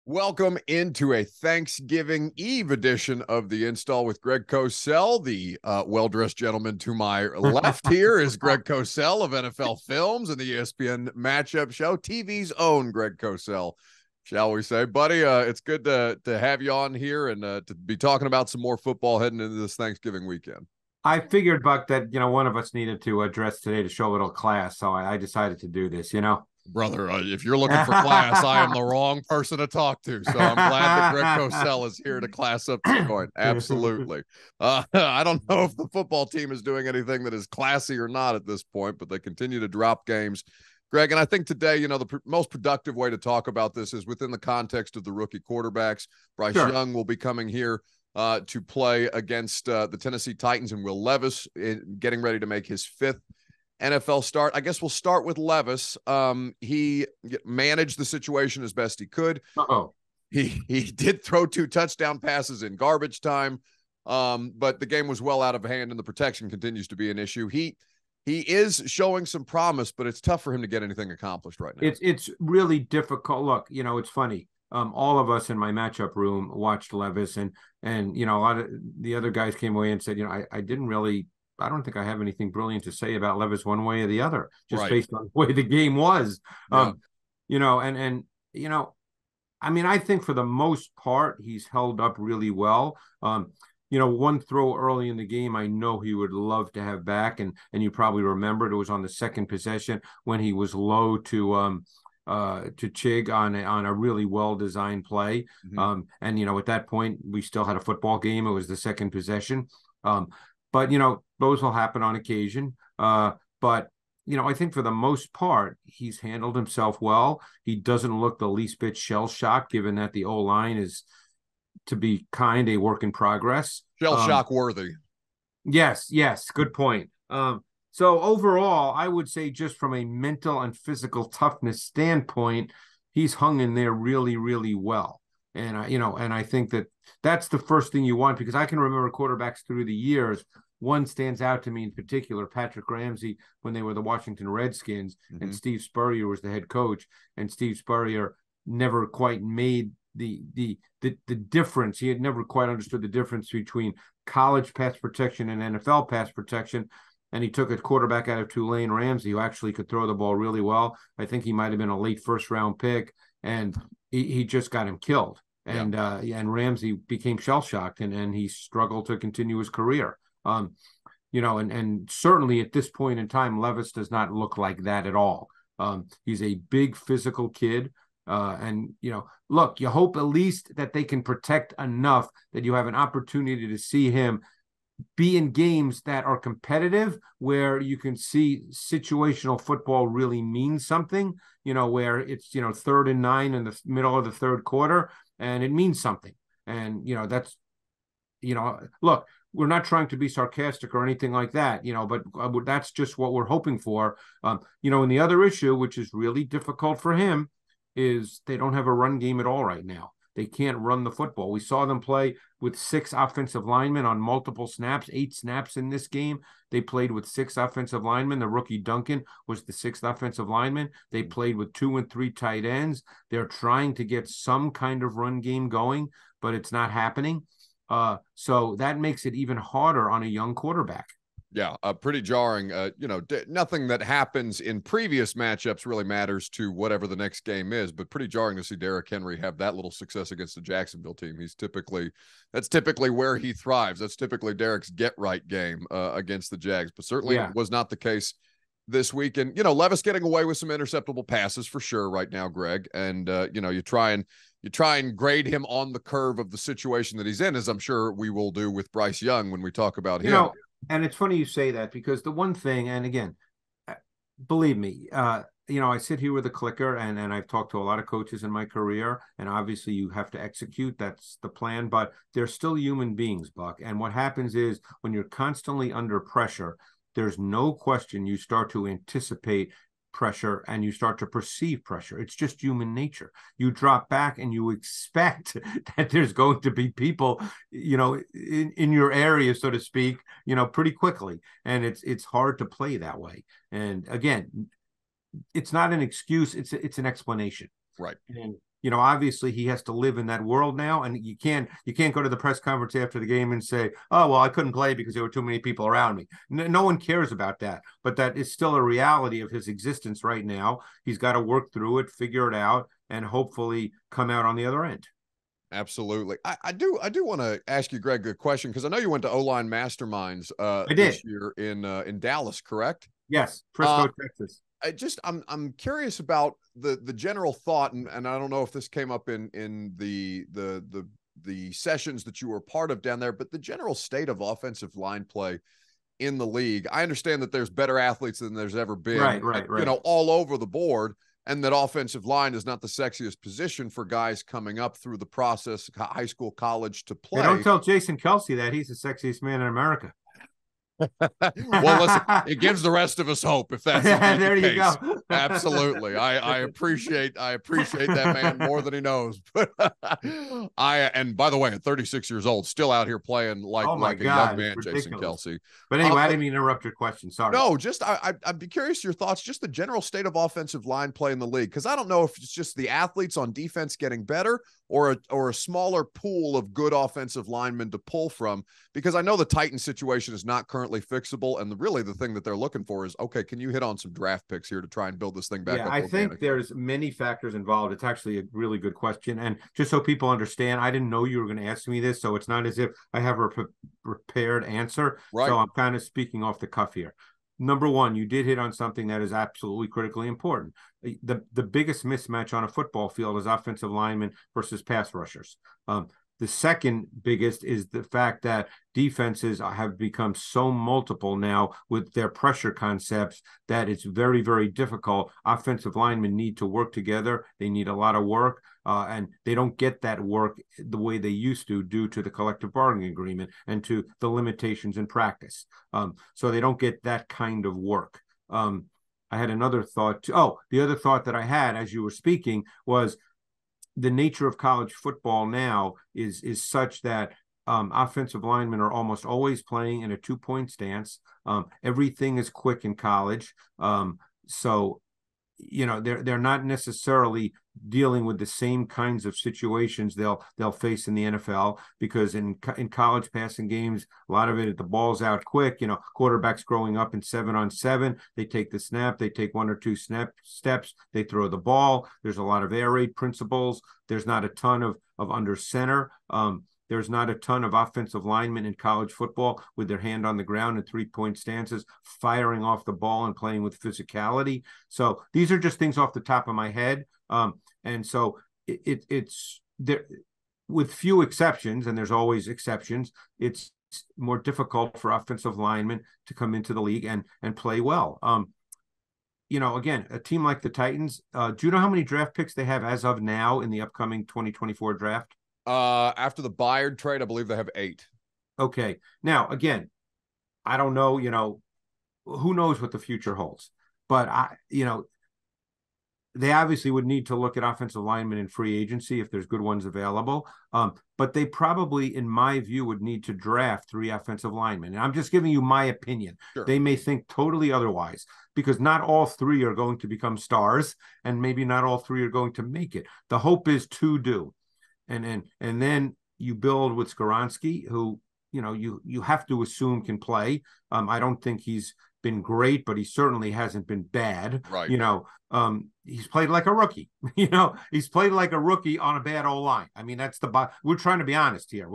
Welcome into a Thanksgiving Eve edition of the Install with Greg Cosell. The well-dressed gentleman to my left here is Greg Cosell of NFL Films and the ESPN Matchup Show, TV's own Greg Cosell, shall we say. Buddy, it's good to have you on here and to be talking about some more football heading into this Thanksgiving weekend. I figured, Buck, that, one of us needed to address today to show a little class, so I decided to do this, Brother, if you're looking for class, I am the wrong person to talk to. So I'm glad that Greg Cosell is here to class up the joint. Absolutely. I don't know if the football team is doing anything that is classy or not at this point, but they continue to drop games. Greg, and I think today, the most productive way to talk about this is within the context of the rookie quarterbacks. Bryce Young will be coming here to play against the Tennessee Titans, and Will Levis getting ready to make his fifth NFL start. I guess we'll start with Levis. He managed the situation as best he could. He did throw 2 touchdown passes in garbage time, but the game was well out of hand, and the protection continues to be an issue. He is showing some promise, but it's tough for him to get anything accomplished right now. It's really difficult. Look, it's funny. All of us in my matchup room watched Levis, and a lot of the other guys came away and said, I don't think I have anything brilliant to say about Levis one way or the other, just based on the way the game was. I think for the most part, he's held up really well. One throw early in the game, I know he would love to have back. And you probably remembered it was on the second possession when he was low to Chig on a really well-designed play. Mm-hmm. At that point, we still had a football game. It was the second possession. But those will happen on occasion. But I think for the most part, he's handled himself well. He doesn't look the least bit shell-shocked, given that the O-line is, to be kind, a work in progress. Shell-shock worthy. Yes, good point. So overall, I would say just from a mental and physical toughness standpoint, he's hung in there really, really well. And I think that's the first thing you want, because I can remember quarterbacks through the years. One stands out to me in particular, Patrick Ramsey, when they were the Washington Redskins, mm-hmm. and Steve Spurrier was the head coach, and Steve Spurrier never quite made the difference. He had never quite understood the difference between college pass protection and NFL pass protection. And he took a quarterback out of Tulane, Ramsey, who actually could throw the ball really well. I think he might have been a late first-round pick, and he just got him killed. And and Ramsey became shell-shocked, and he struggled to continue his career. And certainly at this point in time, Levis does not look like that at all. He's a big physical kid. Look, you hope at least that they can protect enough that you have an opportunity to see him be in games that are competitive, where you can see situational football really means something, where it's, 3rd and 9 in the middle of the third quarter, and it means something. And, that's, look, we're not trying to be sarcastic or anything like that, but that's just what we're hoping for. And the other issue, which is really difficult for him, is they don't have a run game at all right now. They can't run the football. We saw them play with 6 offensive linemen on multiple snaps, 8 snaps in this game. They played with 6 offensive linemen. The rookie Duncan was the 6th offensive lineman. They played with 2 and 3 tight ends. They're trying to get some kind of run game going, but it's not happening. So that makes it even harder on a young quarterback. Yeah, pretty jarring. Nothing that happens in previous matchups really matters to whatever the next game is, but pretty jarring to see Derrick Henry have that little success against the Jacksonville team. That's typically where he thrives. That's typically Derrick's get-right game against the Jags, but certainly was not the case this week. And, Levis getting away with some interceptable passes for sure right now, Greg. And, you try and grade him on the curve of the situation that he's in, as I'm sure we will do with Bryce Young when we talk about him. And it's funny you say that, because the one thing, and again, believe me, I sit here with a clicker, and I've talked to a lot of coaches in my career, and obviously you have to execute. That's the plan, but they're still human beings, Buck. And what happens is, when you're constantly under pressure, there's no question you start to anticipate pressure and you start to perceive pressure. It's just human nature. You drop back and you expect that there's going to be people, in your area, so to speak, pretty quickly. And it's hard to play that way. And again, it's not an excuse. It's an explanation. Right. And, obviously he has to live in that world now, and you can't go to the press conference after the game and say, oh, well, I couldn't play because there were too many people around me. No one cares about that, but that is still a reality of his existence right now. He's got to work through it, figure it out, and hopefully come out on the other end. Absolutely. I do want to ask you, Greg, a question, because I know you went to O-line Masterminds I did. this year in Dallas, correct? Yes, Frisco, Texas. I'm curious about the general thought, and I don't know if this came up in the sessions that you were part of down there, but the general state of offensive line play in the league. I understand that there's better athletes than there's ever been, right. all over the board, and that offensive line is not the sexiest position for guys coming up through the process, high school, college, to play. Hey, don't tell Jason Kelsey that he's the sexiest man in America. Well, listen, it gives the rest of us hope if that's there the you case. go. Absolutely. I appreciate that man more than he knows. But and by the way, at 36 years old, still out here playing like a young man, Jason Kelsey. But anyway, I didn't mean to interrupt your question. Sorry. No, just I'd be curious your thoughts, just the general state of offensive line play in the league, because I don't know if it's just the athletes on defense getting better or a smaller pool of good offensive linemen to pull from, because I know the Titans situation is not currently fixable, and really the thing that they're looking for is, okay, can you hit on some draft picks here to try and build this thing back up? I think there's many factors involved. It's actually a really good question, and just so people understand, I didn't know you were going to ask me this, so it's not as if I have a prepared answer. Right. So I'm kind of speaking off the cuff here. Number one, you did hit on something that is absolutely critically important. The biggest mismatch on a football field is offensive linemen versus pass rushers. The second biggest is the fact that defenses have become so multiple now with their pressure concepts that it's very, very difficult. Offensive linemen need to work together. They need a lot of work, and they don't get that work the way they used to due to the collective bargaining agreement and to the limitations in practice. So they don't get that kind of work. I had another thought. The other thought that I had as you were speaking was the nature of college football now is such that offensive linemen are almost always playing in a 2-point stance. Everything is quick in college. So, they're not necessarily dealing with the same kinds of situations they'll face in the NFL, because in college passing games, a lot of it, the ball's out quick. Quarterbacks growing up in 7-on-7, they take the snap, they take 1 or 2 steps, they throw the ball. There's a lot of air raid principles. There's not a ton of under center. There's not a ton of offensive linemen in college football with their hand on the ground in 3-point stances, firing off the ball and playing with physicality. So these are just things off the top of my head. And so it's there, with few exceptions, and there's always exceptions, it's more difficult for offensive linemen to come into the league and play well. Again, a team like the Titans, do you know how many draft picks they have as of now in the upcoming 2024 draft? After the Byard trade, I believe they have 8. Okay. Now, again, I don't know, who knows what the future holds, but they obviously would need to look at offensive linemen in free agency if there's good ones available. But they probably, in my view, would need to draft 3 offensive linemen. And I'm just giving you my opinion. Sure. They may think totally otherwise, because not all 3 are going to become stars, and maybe not all 3 are going to make it. The hope is 2 do. And then you build with Skoronski, who, you have to assume can play. I don't think he's been great, but he certainly hasn't been bad. Right. He's played like a rookie. He's played like a rookie on a bad O-line. I mean, we're trying to be honest here.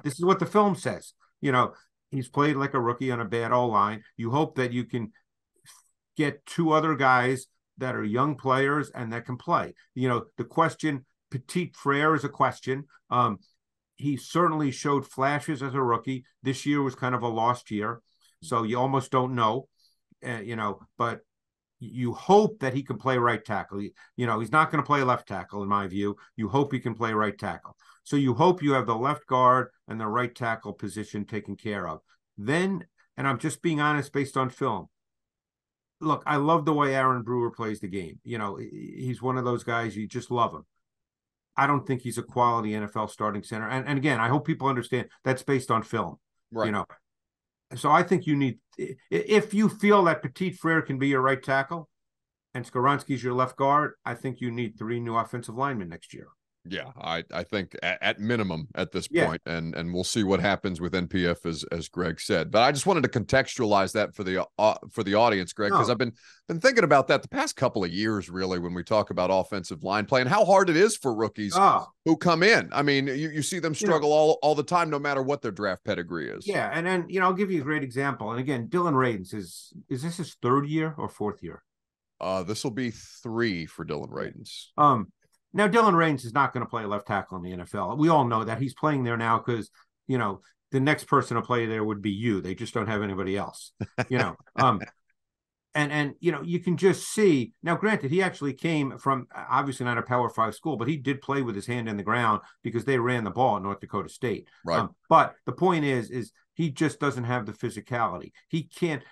This is what the film says. He's played like a rookie on a bad O-line. You hope that you can get 2 other guys that are young players and that can play. The question, Petit Frere is a question. He certainly showed flashes as a rookie. This year was kind of a lost year, so you almost don't know, but you hope that he can play right tackle. He's not going to play left tackle, in my view. You hope he can play right tackle. So you hope you have the left guard and the right tackle position taken care of. Then, and I'm just being honest based on film, look, I love the way Aaron Brewer plays the game. He's one of those guys, you just love him. I don't think he's a quality NFL starting center. And again, I hope people understand that's based on film. Right. So I think you need, if you feel that Petit Frere can be your right tackle and Skoronski's your left guard, I think you need 3 new offensive linemen next year. Yeah, I think at minimum at this Yeah. point, and we'll see what happens with NPF as Greg said. But I just wanted to contextualize that for the audience, Greg, because No. I've been thinking about that the past couple of years, really, when we talk about offensive line play and how hard it is for rookies Oh, who come in. I mean, you see them struggle all the time, no matter what their draft pedigree is. yeah, and then I'll give you a great example. And again, Dylan Radins is this his third year or fourth year? This will be 3 for Dylan Radins. Now Dylan Radins is not going to play left tackle in the NFL. We all know that. He's playing there now because the next person to play there would be you. They just don't have anybody else. And you can just see now. Granted, he actually came from obviously not a Power 5 school, but he did play with his hand in the ground because they ran the ball at North Dakota State. Right. But the point is he just doesn't have the physicality. He can't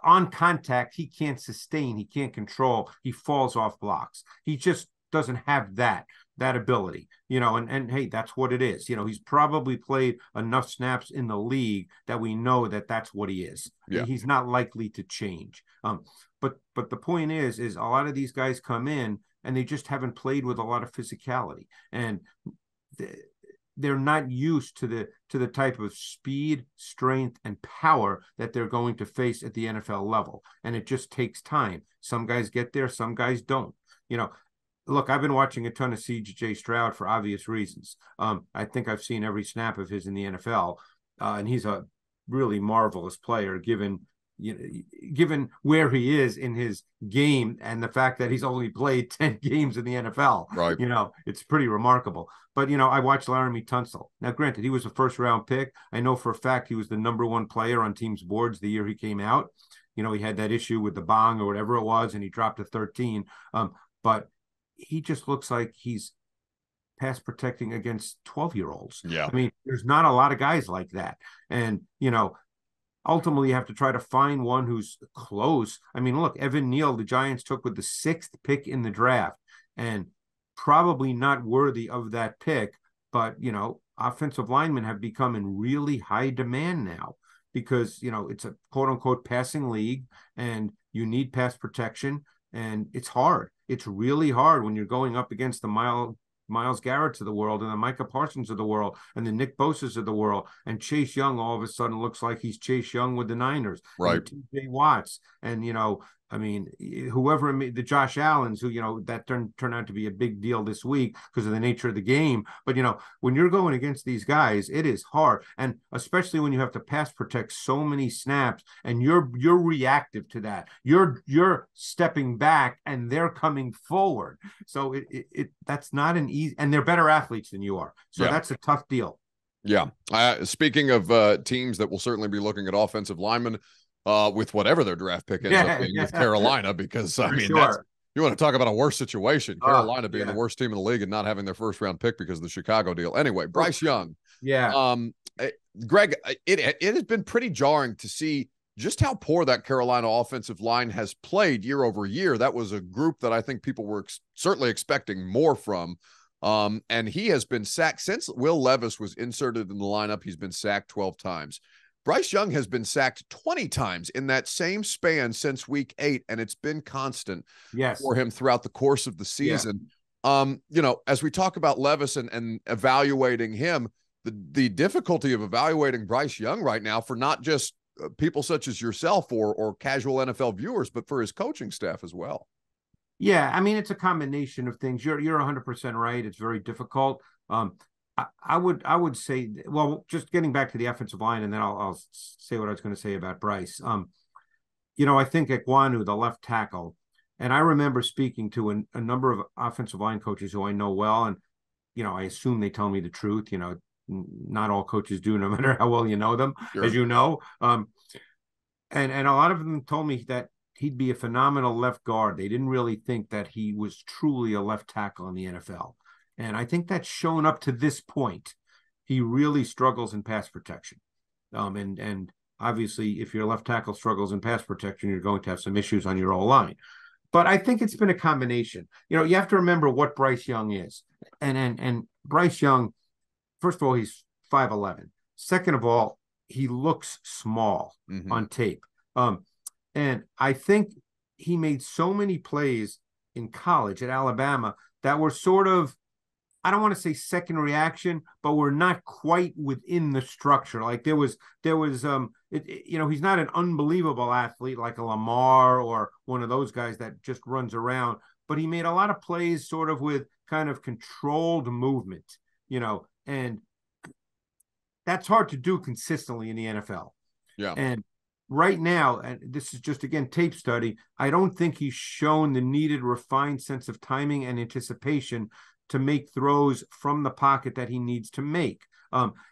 on contact. He can't sustain. He can't control. He falls off blocks. He just doesn't have that ability, and hey, that's what it is. He's probably played enough snaps in the league that we know that that's what he is. Yeah. He's not likely to change. But the point is a lot of these guys come in and they just haven't played with a lot of physicality, and they're not used to the type of speed, strength, and power that they're going to face at the NFL level. And it just takes time. Some guys get there, some guys don't. Look, I've been watching a ton of C.J. Stroud for obvious reasons. I think I've seen every snap of his in the NFL, and he's a really marvelous player given where he is in his game and the fact that he's only played 10 games in the NFL. Right. It's pretty remarkable. But, I watched Laramie Tunsil. Now, granted, he was a first-round pick. I know for a fact he was the number 1 player on teams' boards the year he came out. He had that issue with the bong or whatever it was, and he dropped to 13. But he just looks like he's pass protecting against 12-year-olds. Yeah. I mean, there's not a lot of guys like that. And, ultimately you have to try to find one who's close. I mean, look, Evan Neal, the Giants took with the 6th pick in the draft, and probably not worthy of that pick. But, offensive linemen have become in really high demand now because, it's a quote unquote passing league and you need pass protection. And it's hard. It's really hard when you're going up against the Myles Garrett's of the world and the Micah Parsons of the world and the Nick Bosa's of the world. And Chase Young all of a sudden looks like he's Chase Young with the Niners. Right. T.J. Watts. And, I mean, whoever, the Josh Allens, who, that turned out to be a big deal this week because of the nature of the game. But, when you're going against these guys, it is hard. And especially when you have to pass protect so many snaps and you're reactive to that. You're stepping back and they're coming forward. So that's not an easy, and they're better athletes than you are. So that's a tough deal. Yeah. Speaking of teams that will certainly be looking at offensive linemen, with whatever their draft pick ends up being with Carolina, because I mean, you want to talk about a worse situation. Carolina being the worst team in the league and not having their first round pick because of the Chicago deal. Anyway, Bryce Young. Yeah. Greg, it has been pretty jarring to see just how poor that Carolina offensive line has played year over year. That was a group that I think people were certainly expecting more from. And he has been sacked since Will Levis was inserted in the lineup. He's been sacked 12 times. Bryce Young has been sacked 20 times in that same span since week 8, and it's been constant for him throughout the course of the season. Yeah. As we talk about Levis and evaluating him, the difficulty of evaluating Bryce Young right now for not just people such as yourself or casual NFL viewers, but for his coaching staff as well. Yeah, I mean, it's a combination of things. You're 100% right. It's very difficult. I would say, well, just getting back to the offensive line, and then I'll say what I was going to say about Bryce. I think Ekwonu, the left tackle, and I remember speaking to a number of offensive line coaches who I know well, and I assume they tell me the truth. Not all coaches do, no matter how well you know them, as you know. And a lot of them told me that he'd be a phenomenal left guard. They didn't really think that he was truly a left tackle in the NFL. And I think that's shown up to this point. He really struggles in pass protection. And obviously, if your left tackle struggles in pass protection, you're going to have some issues on your O-line. But I think it's been a combination. You have to remember what Bryce Young is. And Bryce Young, first of all, he's 5'11". Second of all, he looks small on tape. And I think he made so many plays in college at Alabama that were sort of, I don't want to say second reaction, but we're not quite within the structure. Like there was he's not an unbelievable athlete like a Lamar or one of those guys that just runs around, but he made a lot of plays sort of with kind of controlled movement, and that's hard to do consistently in the NFL. Yeah. And right now, and this is just, again, tape study, I don't think he's shown the needed refined sense of timing and anticipation to make throws from the pocket that he needs to make.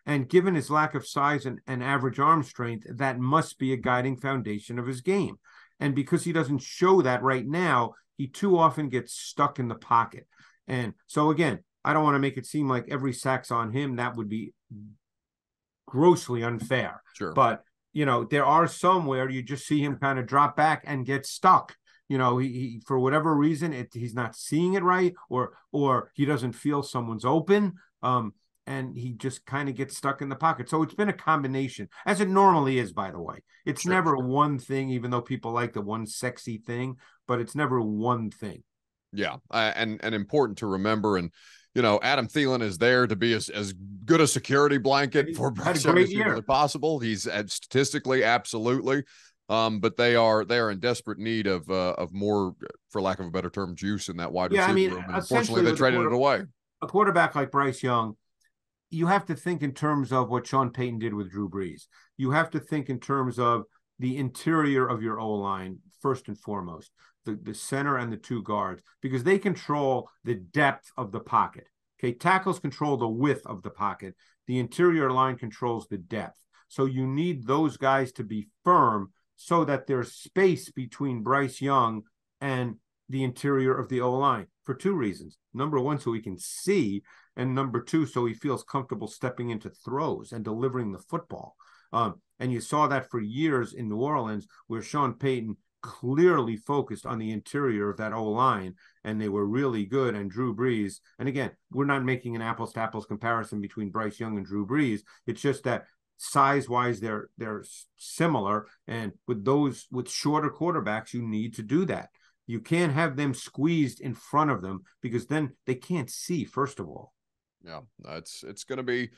And given his lack of size and average arm strength, that must be a guiding foundation of his game. And because he doesn't show that right now, he too often gets stuck in the pocket. And so, again, I don't want to make it seem like every sack's on him. That would be grossly unfair. Sure. But, there are some where you just see him kind of drop back and get stuck. He for whatever reason, he's not seeing it right, or he doesn't feel someone's open, and he just kind of gets stuck in the pocket. So it's been a combination, as it normally is, by the way. It's never one thing, even though people like the one sexy thing, but it's never one thing. Yeah, and important to remember. And Adam Thelen is there to be as good a security blanket for Bryce Young as humanly possible. He's statistically, absolutely. But they are in desperate need of more, for lack of a better term, juice in that wide receiver room. And unfortunately, they traded it away. A quarterback like Bryce Young, you have to think in terms of what Sean Payton did with Drew Brees. You have to think in terms of the interior of your O-line, first and foremost, the center and the two guards, because they control the depth of the pocket. Okay, tackles control the width of the pocket. The interior line controls the depth. So you need those guys to be firm so that there's space between Bryce Young and the interior of the O-line for two reasons. Number one, so he can see, and number two, so he feels comfortable stepping into throws and delivering the football. And you saw that for years in New Orleans, where Sean Payton clearly focused on the interior of that O-line, and they were really good. And Drew Brees, and again, we're not making an apples to apples comparison between Bryce Young and Drew Brees. It's just that size-wise, they're similar, and with shorter quarterbacks, you need to do that. You can't have them squeezed in front of them, because then they can't see, first of all. Yeah, it's going to be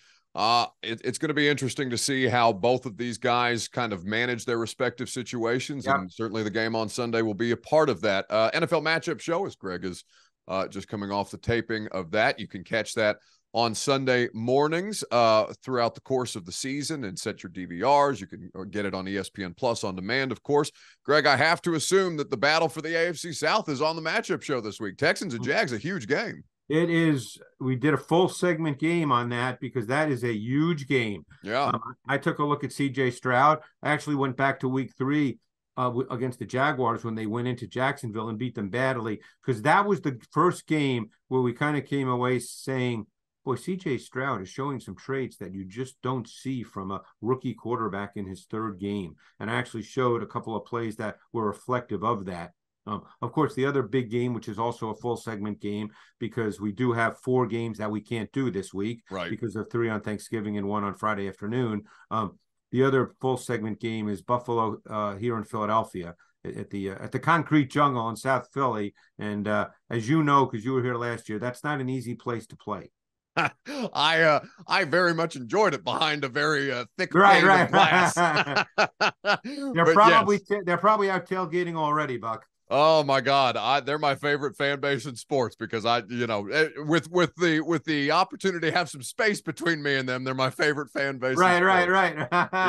it's going to be interesting to see how both of these guys kind of manage their respective situations. Yep. And certainly the game on Sunday will be a part of that. NFL matchup show, as Greg is just coming off the taping of that. You can catch that on Sunday mornings throughout the course of the season and set your DVRs. You can get it on ESPN Plus on demand, of course. Greg, I have to assume that the battle for the AFC South is on the matchup show this week. Texans and Jags, a huge game. It is. We did a full segment game on that because that is a huge game. Yeah. I took a look at C.J. Stroud. I actually went back to week 3 against the Jaguars when they went into Jacksonville and beat them badly, because that was the first game where we kind of came away saying, boy, C.J. Stroud is showing some traits that you just don't see from a rookie quarterback in his third game. And I actually showed a couple of plays that were reflective of that. Of course, the other big game, which is also a full segment game, because we do have 4 games that we can't do this week, right, because of 3 on Thanksgiving and 1 on Friday afternoon. The other full segment game is Buffalo here in Philadelphia at the Concrete Jungle in South Philly. And as you know, because you were here last year, that's not an easy place to play. I very much enjoyed it behind a very thick pane of glass. They're probably out tailgating already, Buck. Oh my God, they're my favorite fan base in sports, because with the opportunity to have some space between me and them, they're my favorite fan base. Right.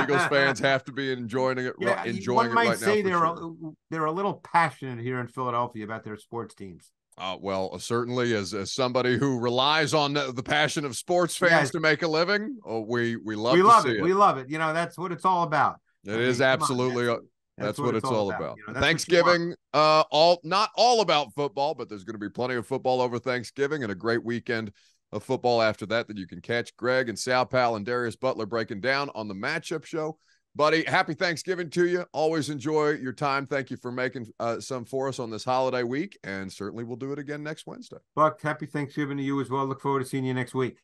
Eagles fans have to be enjoying it. Yeah, enjoying one might say now. They're a little passionate here in Philadelphia about their sports teams. Well, certainly as somebody who relies on the passion of sports fans to make a living, we love it. We love it. That's what it's all about. It is absolutely. That's what it's all about. Thanksgiving, not all about football, but there's going to be plenty of football over Thanksgiving and a great weekend of football after that you can catch Greg and Sal Pal and Darius Butler breaking down on the matchup show. Buddy, happy Thanksgiving to you. Always enjoy your time. Thank you for making some for us on this holiday week, and certainly we'll do it again next Wednesday. Buck, happy Thanksgiving to you as well. Look forward to seeing you next week.